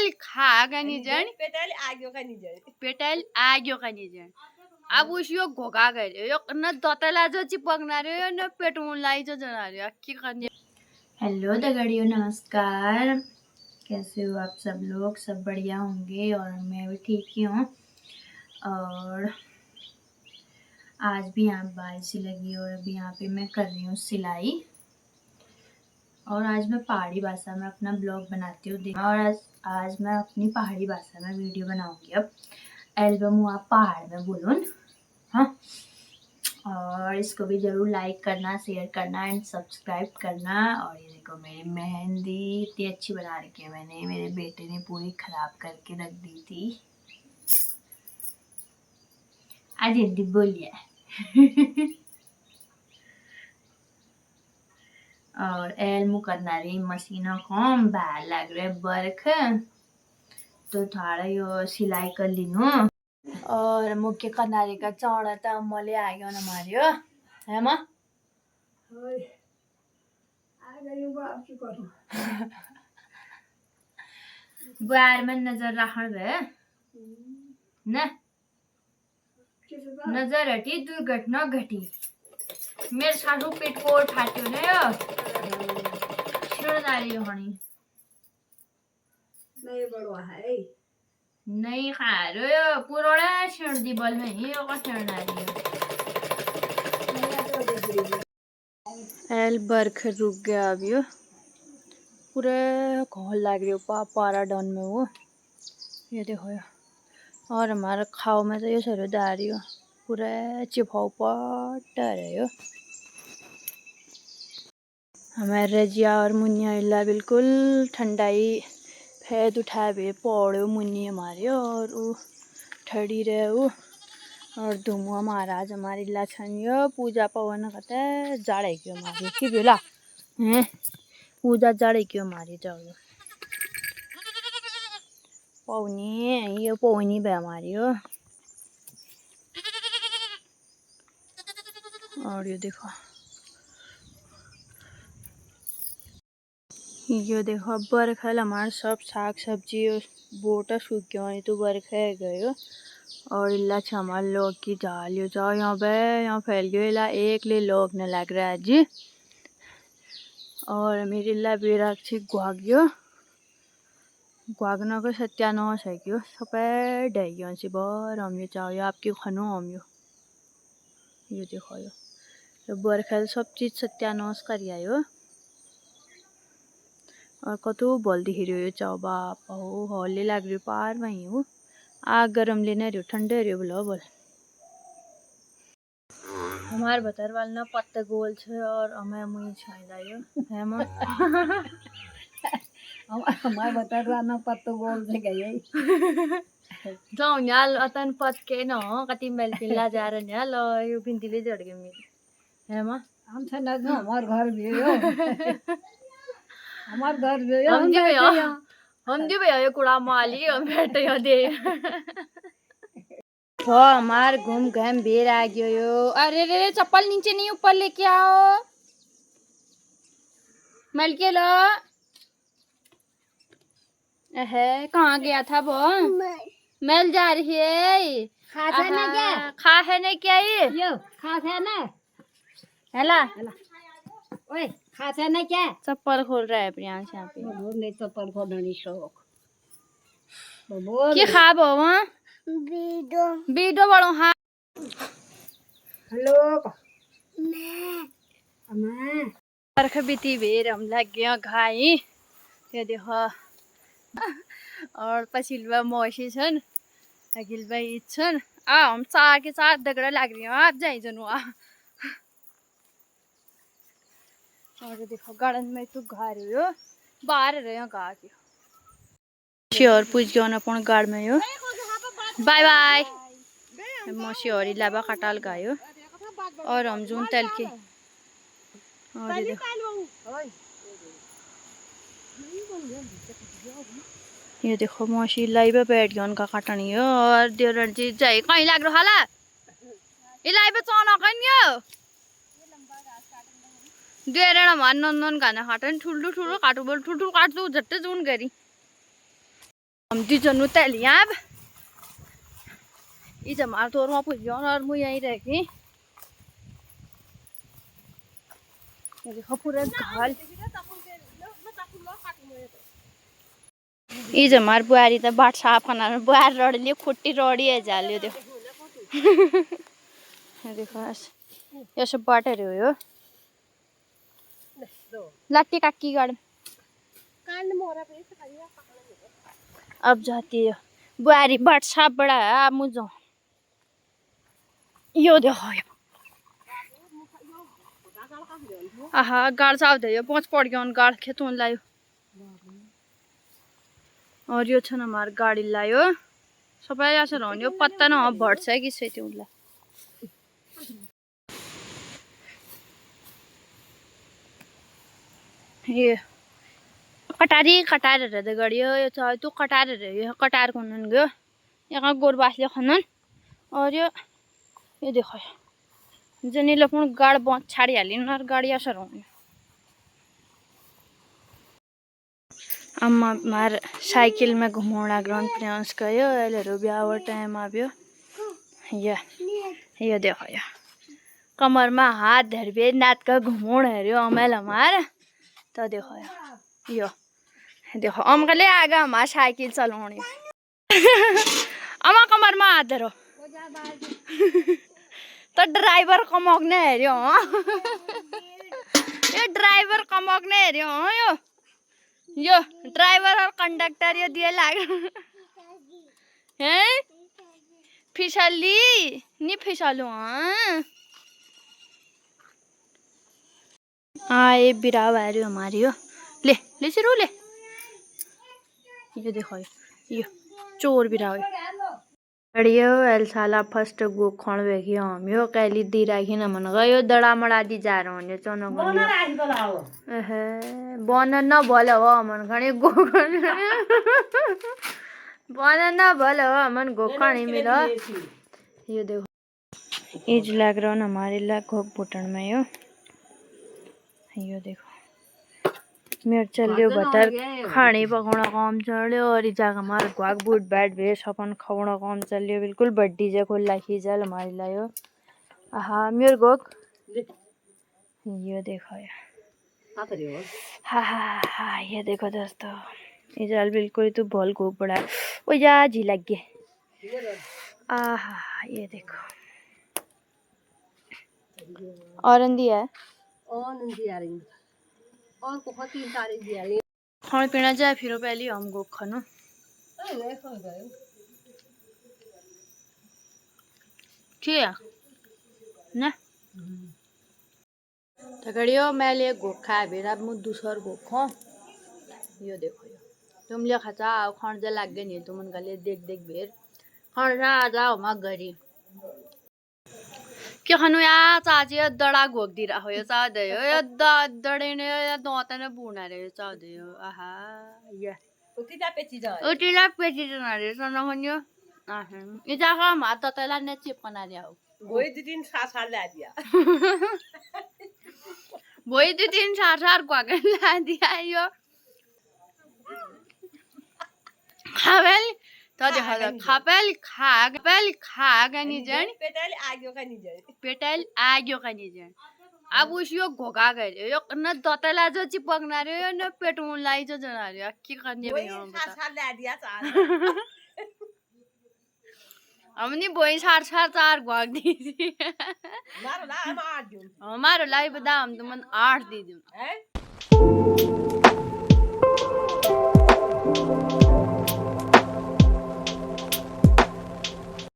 पेटाइल खाएगा नहीं जान, पेटाइल आग्यो का नहीं जान, पेटाइल आग्यो का नहीं जान। अब उस यो घोगा गए यो न दतला जो चिपकना रे न पेटून लाई जो जना रे की करने। हेलो दगड़ियों, नमस्कार। कैसे हो आप सब लोग? सब बढ़िया होंगे और मैं भी ठीक ही हूँ। और आज भी यहाँ बारिश लगी और अभी यहाँ पे मैं कर रही हूँ सिलाई। और आज मैं पहाड़ी भाषा में अपना ब्लॉग बनाती हूँ और आज मैं अपनी पहाड़ी भाषा में वीडियो बनाऊंगी। अब एल्बम हुआ पहाड़ में बोलूँ, हाँ। और इसको भी ज़रूर लाइक करना, शेयर करना एंड सब्सक्राइब करना। और ये देखो मेरी मेहंदी इतनी अच्छी बना रखी है मैंने, मेरे बेटे ने पूरी ख़राब करके रख दी थी। आज हिंदी बोलिए। और एल्मू करना रही मशीनों को बाहर लग रहे बर्ख, तो थोड़ा यो सिलाई कर लिनु। और मुख्य कनारे का चौड़ा तो मले आयो न मारियो है मां। बार में नजर रखण भे न, नजर हटी दुर्घटना घटी। मेरे सासू पेट को फाट्यो न यो छिड़दारी हणी नहीं बड़वा है नहीं खारो यो पुरोड़ा छिड़ दी बल में ही यो का छिड़नारी एल बरख रुक गया। अब यो पूरा घोल लग रही हो पारा डाउन में वो, ये देखो यो। और हमारा खाओ में तो ये सर दारी हो पूरा चिपाऊ पट है यो। हमारे रजिया और मुनिया इला बिल्कुल ठंडाई फैद उठा भी पौड़े मुन्नी हमारे और वो ठड़ी रहे वो। और धुमुआ महाराज हमारी इला छन यो पूजा पवन कहते जाड़े क्यों हमारी की बेला हैं पूजा जाड़े क्यों हमारी जाओ पौनी ये पौनी बे हमारी हो। और ये देखो ये देखो बरखल हमारे सब साग सब्जी बोटा सूख गया तो बरखे गयो। और इला हमार लोग की जाल यो जाओ यहाँ पे यहाँ फैल गयो इला एक ले लोग न लग रहा है जी। और मेरी इला बेरा अच्छी गुआग्यो गुआगना को सत्यानाश है क्यों सपे डैगियों से बार हम ये चाहो आपकी खनो हम ये देखो यो बरखल सब चीज सत्यानाश कर आयो। और कतो बोल्दी हिरो चाव बाप हो हौले लाग रही पार वही हो आग गरम लेने रहो ठंडे रहो बोलो बोल। हमार बतर वाल ना पत्ते गोल छे और हमें मुई छाइलायो है मां। हमारे बतर वाल ना पत्ते गोल से गई जाऊ न्याल अतन पत के न कति मेल पिल्ला जा रहे न्याल यो बिंदीले जड़ गए मेरी है मां। हम से न हमार घर भी हो हमार घर भी हम जी भैया ये कुड़ा माली हम बैठे हो दे तो हमार घूम घम बेर आ गयो यो। अरे रे चप्पल नीचे नहीं ऊपर लेके आओ मल के लो है कहाँ गया था वो मेल जा रही है खा है ना क्या खा है नहीं क्या ये यो खा है ना हेला ओए खा है ना क्या चप्पल खोल रहा है प्रियांश यहाँ पे नहीं चप्पल खोलने शौक के खा बो वहाँ बीडो बड़ो हाँ हेलो बरख बीती बेर हम लग गया घाई ये देखो। और पछिल्वा मौसी छन् अघिल्वा ईद छन् आ हम चार के चार दगड़ा लाग रही आप जाई जनु आ। और देखो गार्डन में तो घर हो बाहर रहे गा के और पूछ गयो न अपन गार्ड में यो बाय बाय मौसी और इलाबा कटाल गायो। और हम जून तल के और ये देखो मौसी लाइव बैठ गया उनका कटनी हो। और देवरण जी जाए कहीं लाग रहा हाला ये लाइव चौना कन्यो देवरण हमार नन नन गाना काटन ठुल्ठुलो काटू बोल ठुल्ठुलो काट दो झट्टे जून गरी। हम दुईजना उता लिया अब इज हमारे तौर में पूछ और मुझे यहीं रखी देखो पूरा घाल इज हमार बुआरी तो बाट साफ करना बुआर रड़ लियो खुट्टी रड़ी है जालियो देखो ये सब बाटे रहे हो लाठी काकी गाड़ अब जाती है बुआरी बाट साफ बड़ा है अब मुझे यो देखो आहा गाड़ साफ दे पहुंच पड़ गया गाड़ खेतों लायो और यो छन हमार गाड़ी लायो सबै आसे रहन्यो पत्ता न भट्छ कि सेति उला ये कटारी कटार रे गडियो यो छ तू कटार रे यो कटार कोनन गयो यहाँ गोरबासले खनन और ये देखो जनीले पुन गाड बंद छाडी हालिन और गाडी आसे रहन्यो अम्मा मार साइकिल में घुमाउन ग्राउंड प्रियांश गयो एलेहरु ब्याह टाइम आयो ये देखो यो कमर में हाथ धरबे नात का घुमाउन हेर्यो अमेल हमार तो देखो यो देखो अम्कले आगा हमार साइकिल चलाउने अम्मा कमर में हाथ धरो तो ड्राइवर कमक्ने हेर्यो यो ड्राइवर कमक्ने हेर्यो यो ड्राइवर और कंडक्टर ये दिए लाग हैं फिसली नहीं फिसलो हाँ ये बिराव आ रही हमारी हो ले सिरो ले ये देखो ये चोर बिराव अड़ियो एल साला फर्स्ट गो खण बेखी हम यो कैली दी राखी न मन गयो दड़ा मड़ा दी जा रहो ने चोनो एहे बन न भले हो मन खणी गो बन न भले हो मन गो खणी मिलो ये देखो इज लग रहा न हमारे लाख हो बुटन में यो देखो मेरे चलियो बतर खाने पकाउन काम चल्यो और इस जगह हमारे ग्वाक बूट बैठ भेस अपन खाउन काम चल्यो बिल्कुल बड्डी जे खुला खींचल हमारी लायो आहा मेरे गोक यो देखो हा ये देखो दोस्तों इजल बिल्कुल तू भल को पड़ा ओ या जी लग गए आहा ये देखो और अंधी है और को तीन तारीख दिया ले खाने पीना जाए फिर पहले हम गो खाना ठीक है ना तगड़ियो मैं ले गोखा है बेरा मु दूसर गोखो यो देखो यो तुम ले खचा खान जा लग गई तुम गले देख बेर खान जा जाओ मा गरी के खानु या चाची दड़ा घोक दिरा हो यो चादे यो दड़े ने दोता ने बुना रे यो चादे यो आहा या उटिला पेची जना रे सना खन्यो आहा ये जागा मा ततला ने चिपना रे हो भोइ दुई दिन सार ला दिया भोइ दुई दिन सार ग्वाक ला दिया यो खावेल तो देखो खापेल खा गनी जन पेटल आग्यो का नि जन अब उस यो घोगा गए यो न दतला जो चिपकना रे न पेटुन लाई जो जना रे के करने भे हम बता ला दिया चार हमनी बोई सार चार घोग दी मारो ला हम 8 दूं हमारो लाई बता हम तुमन 8 दे दूं हैं